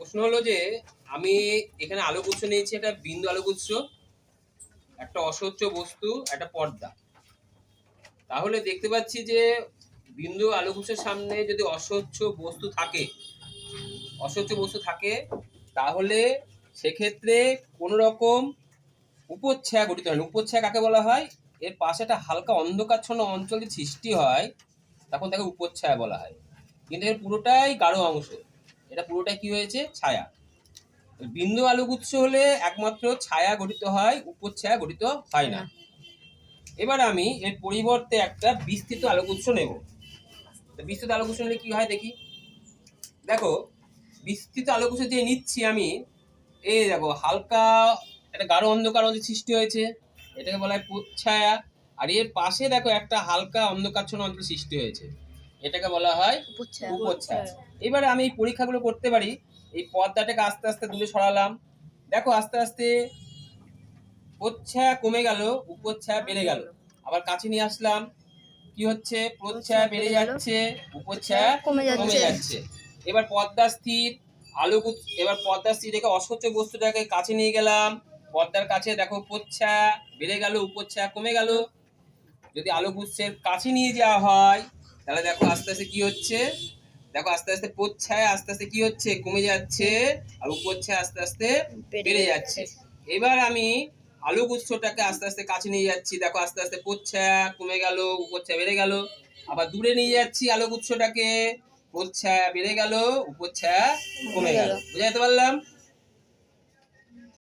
প্রশ্ন হলো যে আমি এখানে আলোকগুচ্ছ নিয়েছি, একটা বিন্দু আলোকগুচ্ছ, একটা অস্বচ্ছ বস্তু, একটা পর্দা। তাহলে দেখতে পাচ্ছি যে বিন্দু আলোকগুচ্ছের সামনে যদি অস্বচ্ছ বস্তু থাকে তাহলে সেক্ষেত্রে কোন রকম উপচ্ছায়া গঠিত হয় না। উপচ্ছায়া কাকে বলা হয়? এর পাশে একটা হালকা অন্ধকারচ্ছন্ন অঞ্চল যদি সৃষ্টি হয় তখন তাকে উপচ্ছায়া বলা হয়। কিন্তু এর পুরোটাই গাঢ় অংশ, এটা পুরোটাই কি হয়েছে? ছায়া। বিন্দু আলোকগুচ্ছ হলে একমাত্র ছায়া গঠিত হয়, উপচ্ছায়া গঠিত হয় না। এবার আমি এর পরিবর্তে একটা বিস্তৃত আলোকগুচ্ছ নেব। বিস্তৃত আলোকগুচ্ছ নিলে কি হয় দেখি। দেখো, বিস্তৃত আলোকগুচ্ছ যে নিচ্ছি আমি, এই দেখো হালকা একটা গাঢ় অন্ধকার অঞ্চল সৃষ্টি হয়েছে, এটাকে বলা হয় প্রচ্ছায়া। আর এর পাশে দেখো একটা হালকা অন্ধকারচ্ছন্ন অঞ্চল সৃষ্টি হয়েছে, এটাকে বলা হয় উপচ্ছায়া। এবারে আমি এই পরীক্ষাগুলো করতে পারি। এই পর্দাটাকে আস্তে আস্তে দূরে সরালাম, দেখো আস্তে আস্তে প্রচ্ছায়া কমে গেল, উপচ্ছায়া বেড়ে গেল। আবার কাছে নিয়ে আসলাম, কি হচ্ছে? প্রচ্ছায়া বেড়ে যাচ্ছে, উপচ্ছায়া কমে যাচ্ছে। এবার পর্দা স্থির রেখে অস্বচ্ছ বস্তুটাকে কাছে নিয়ে গেলাম, পর্দার কাছে দেখো প্রচ্ছায়া বেড়ে গেল, উপচ্ছায়া কমে গেল। যদি আলোকগুচ্ছের কাছে নিয়ে যাওয়া হয় তাহলে দেখো আস্তে আস্তে কি হচ্ছে, দেখো আস্তে আস্তে প্রচ্ছায়া আস্তে আস্তে কি হচ্ছে? কমে যাচ্ছে, আর উপচ্ছায়া আস্তে আস্তে বেড়ে যাচ্ছে। এবার আমি আলোকগুচ্ছটাকে আস্তে আস্তে কাছে নিয়ে যাচ্ছি, দেখো আস্তে আস্তে প্রচ্ছায়া কমে গেল, উপচ্ছায়া বেড়ে গেল। আবার দূরে নিয়ে যাচ্ছি আলোকগুচ্ছটাকে, প্রচ্ছায়া বেড়ে গেল, উপচ্ছায়া কমে গেল। বুঝাতে পারলাম?